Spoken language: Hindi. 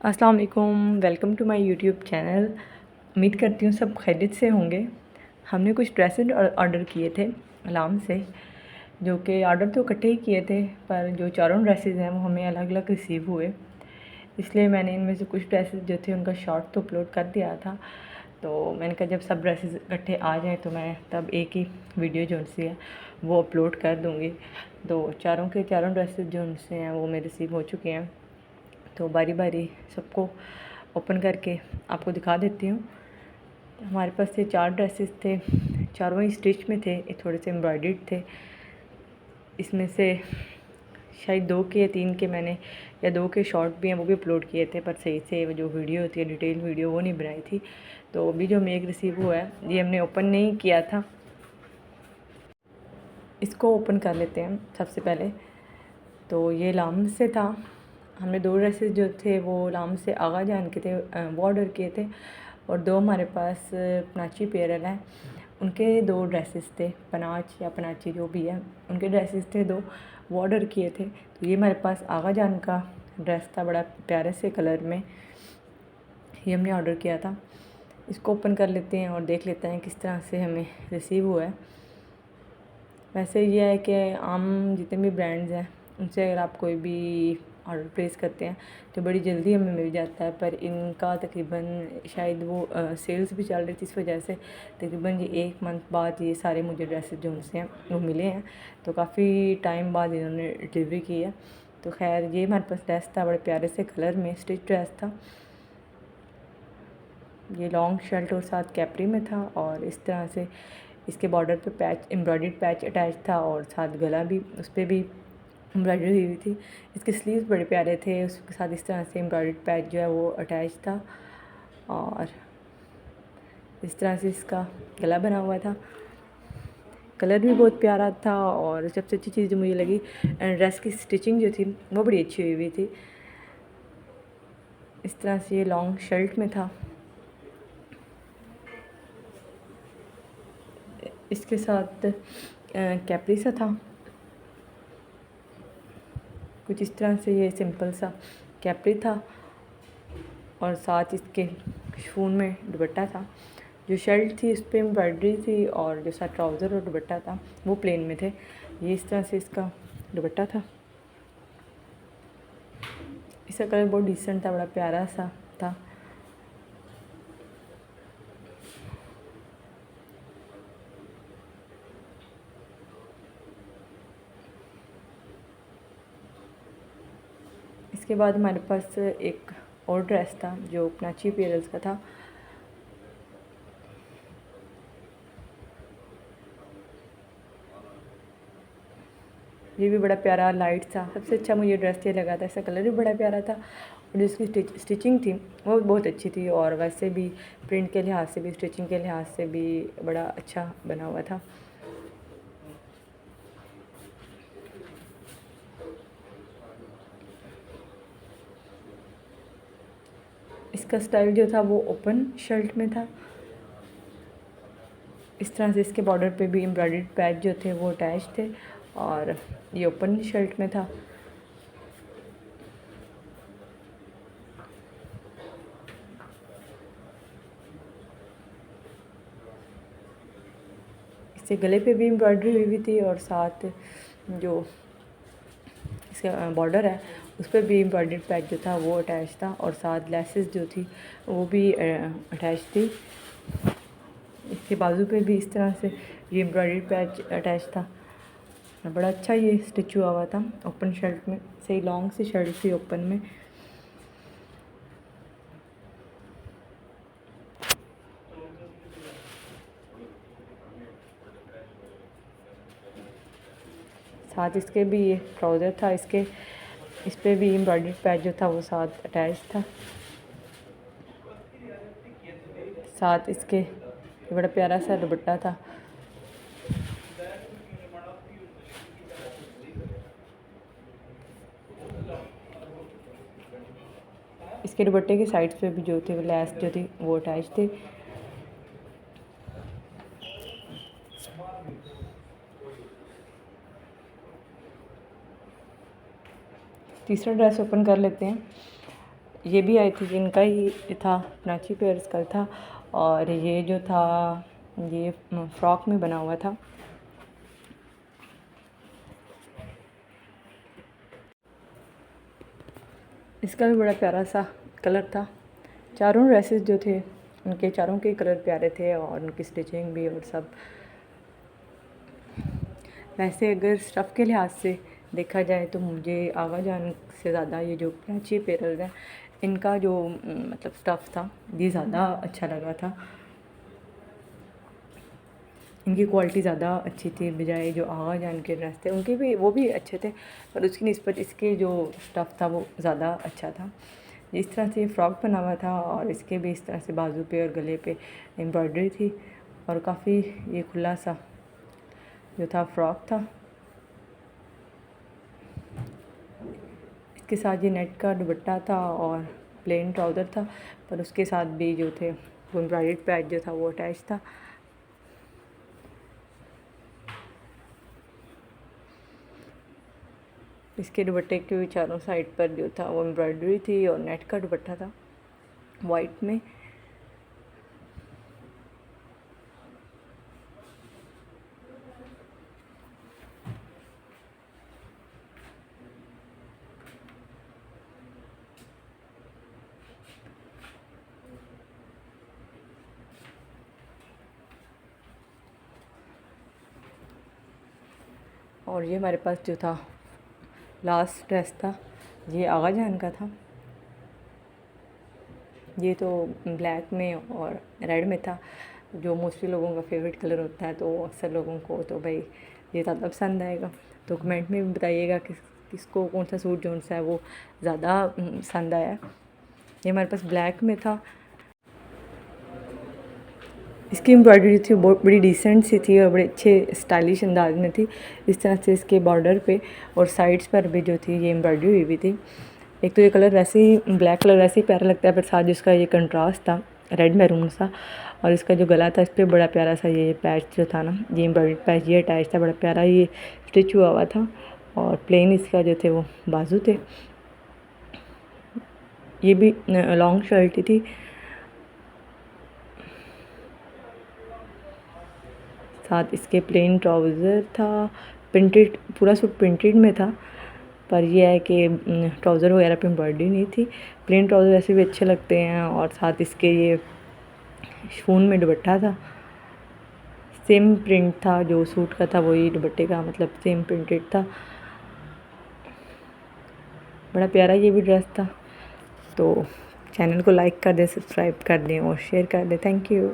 अस्सलाम वालेकुम, welcome to my YouTube channel. उम्मीद करती हूँ सब खैरियत से होंगे। हमने कुछ ड्रेसेस ऑर्डर किए थे अलाम से, जो कि ऑर्डर तो इकट्ठे ही किए थे, पर जो चारों ड्रेसेस हैं वो हमें अलग अलग रिसीव हुए। इसलिए मैंने इनमें से कुछ ड्रेसेस जो थे उनका शॉर्ट तो अपलोड कर दिया था। तो मैंने कहा जब सब ड्रेसेस इकट्ठे आ जाएँ तो मैं तब एक ही वीडियो जो उनसे है वो अपलोड कर दूँगी। तो चारों के चारों ड्रेसेस जो उनसे हैं वो मेरे रिसीव हो चुके हैं। तो बारी बारी सबको ओपन करके आपको दिखा देती हूँ। हमारे पास ये 4 ड्रेसेस थे, चारों ही स्टिच में थे, ये थोड़े से एम्ब्रॉयडर्ड थे। इसमें से शायद 2 के या 3 के मैंने या 2 के शॉर्ट भी हैं वो भी अपलोड किए थे, पर सही से वो जो वीडियो होती है डिटेल वीडियो वो नहीं बनाई थी। तो अभी जो हमें एक रिसीव हुआ है ये हमने ओपन नहीं किया था, इसको ओपन कर लेते हैं सबसे पहले। तो ये लाम से था। हमने 2 ड्रेसेस जो थे वो लाम से आगा जान के थे, वो ऑर्डर किए थे, और 2 हमारे पास पनाची पेरल हैं, उनके 2 ड्रेसेस थे, पनाच या पनाची जो भी है उनके ड्रेसेस थे 2, वो ऑर्डर किए थे। तो ये हमारे पास आगा जान का ड्रेस था, बड़ा प्यारे से कलर में, ये हमने ऑर्डर किया था। इसको ओपन कर लेते हैं और देख लेते हैं किस तरह से हमें रिसीव हुआ है। वैसे ये है कि आम जितने भी ब्रांड्स हैं उनसे अगर आप कोई भी ऑर्डर प्लेस करते हैं तो बड़ी जल्दी हमें मिल जाता है, पर इनका तकरीबन शायद वो सेल्स भी चल रही थी, इस वजह से तकरीबन ये 1 मंथ बाद ये सारे मुझे ड्रेसेस जो उनसे हैं वो मिले हैं। तो काफ़ी टाइम बाद इन्होंने डिलीवरी की है। तो खैर ये हमारे पास ड्रेस था, बड़े प्यारे से कलर में स्टिच ड्रेस था। ये लॉन्ग शर्ट और साथ कैपरी में था, और इस तरह से इसके बॉर्डर पे पैच एम्ब्रॉयडर्ड पैच अटैच था, और साथ गला भी उस पर भी एम्ब्रॉयडरी हुई थी। इसके स्लीव्स बड़े प्यारे थे, उसके साथ इस तरह से एम्ब्रॉयडर्ड पैच जो है वो अटैच था, और इस तरह से इसका गला बना हुआ था। कलर भी बहुत प्यारा था, और सबसे अच्छी चीज़ जो मुझे लगी ड्रेस की स्टिचिंग जो थी वो बड़ी अच्छी हुई थी। इस तरह से ये लॉन्ग शर्ट में था, इसके साथ कैपरी सा था, कुछ इस तरह से ये सिंपल सा कैपरी था, और साथ इसके शिफॉन में दुपट्टा था। जो शर्ट थी उस पर एम्ब्रॉयडरी थी, और जो सा ट्राउज़र और दुपट्टा था वो प्लेन में थे। ये इस तरह से इसका दुपट्टा था। इसका कलर बहुत डिसेंट था, बड़ा प्यारा सा था। इसके बाद हमारे पास एक और ड्रेस था जो पनाची पेरल्स का था। ये भी बड़ा प्यारा लाइट था। सबसे अच्छा मुझे ड्रेस ये लगा था, इसका कलर भी बड़ा प्यारा था, और जिसकी स्टिचिंग थी वो बहुत अच्छी थी, और वैसे भी प्रिंट के लिहाज से भी स्टिचिंग के लिहाज से भी बड़ा अच्छा बना हुआ था। इसका स्टाइल जो था वो ओपन शर्ट में था। इस तरह से इसके बॉर्डर पे भी एम्ब्रॉयडर्ड पैच जो थे वो अटैच थे, और ये ओपन शर्ट में था। इससे गले पे भी एम्ब्रॉयडरी हुई हुई थी, और साथ जो इसका बॉर्डर है उस पर भी एम्ब्रॉयडर्ड पैच जो था वो अटैच था, और साथ लेसेस जो थी वो भी अटैच थी। इसके बाजू पे भी इस तरह से ये एम्ब्रॉयडर्ड पैच अटैच था। बड़ा अच्छा ये स्टिच हुआ था ओपन शर्ट में, सही लॉन्ग सी शर्ट थी ओपन में। साथ इसके भी ये ट्राउज़र था, इस पर भी एम्ब्रॉयडर्ड पैच जो था वो साथ अटैच था। साथ इसके ये बड़ा प्यारा सा दुपट्टा था। इसके दुपट्टे के साइड्स पे भी जो थे वो लेस जो थी वो अटैच थे। तीसरा ड्रेस ओपन कर लेते हैं। ये भी आई थिंक इनका ही था, प्राची पेयर्स का था। और ये जो था ये फ्रॉक में बना हुआ था। इसका भी बड़ा प्यारा सा कलर था। चारों ड्रेसेस जो थे उनके चारों के कलर प्यारे थे और उनकी स्टिचिंग भी और सब। वैसे अगर स्टफ़ के लिहाज से देखा जाए तो मुझे आगा जान से ज़्यादा ये जो प्राची पेयर्स हैं इनका जो मतलब स्टफ़ था ये ज़्यादा अच्छा लगा था। इनकी क्वालिटी ज़्यादा अच्छी थी बजाय जो आगा जान के ड्रेस थे उनके भी, वो भी अच्छे थे, पर उसकी निस्बत इसके जो स्टफ़ था वो ज़्यादा अच्छा था। इस तरह से फ्रॉक बना हुआ था और इसके भी इस तरह से बाजू पे और गले पे एम्ब्रॉयडरी थी और काफ़ी ये खुला सा जो था फ्रॉक था। इसके साथ ये नेट का दुपट्टा था और प्लेन ट्राउज़र था, पर उसके साथ भी जो थे वो एम्ब्रॉयडर्ड पैच जो था वो अटैच था। इसके दुपट्टे के भी चारों साइड पर जो था वो एम्ब्रॉयडरी थी और नेट का दुपट्टा था वाइट में। और ये हमारे पास जो था लास्ट ड्रेस था, ये आगा जान का था। ये तो ब्लैक में और रेड में था, जो मोस्टली लोगों का फेवरेट कलर होता है, तो अक्सर लोगों को तो भाई ये ज़्यादा पसंद आएगा। तो कमेंट में भी बताइएगा कि किसको कौन सा सूट जो है वो ज़्यादा पसंद आया। ये हमारे पास ब्लैक में था। इसकी एम्ब्रॉयडरी थी बहुत बड़ी डिसेंट सी थी और बड़े अच्छे स्टाइलिश अंदाज में थी। इस तरह से इसके बॉर्डर पे और साइड्स पर भी जो थी ये एम्ब्रॉयडरी हुई हुई थी। एक तो ये कलर वैसे ही ब्लैक कलर वैसे ही प्यारा लगता है, पर साथ जिसका ये कंट्रास्ट था रेड मैरून सा, और इसका जो गला था इस पर बड़ा प्यारा सा ये पैच जो था ना, ये एम्ब्रॉयडरी पैच ये अटैच था, बड़ा प्यारा ये स्टिच हुआ हुआ था। और प्लेन इसका जो थे वो बाजू थे। ये भी लॉन्ग शर्ट थी। साथ इसके प्लेन ट्राउज़र था, प्रिंटेड, पूरा सूट प्रिंटेड में था, पर यह है कि ट्राउज़र वगैरह पे एम्ब्रॉयडरी नहीं थी। प्लेन ट्राउज़र ऐसे भी अच्छे लगते हैं। और साथ इसके ये शिफॉन में दुपट्टा था, सेम प्रिंट था जो सूट का था वही दुपट्टे का, मतलब सेम प्रिंटेड था। बड़ा प्यारा ये भी ड्रेस था। तो चैनल को लाइक कर दें, सब्सक्राइब कर दें और शेयर कर दें। Thank you.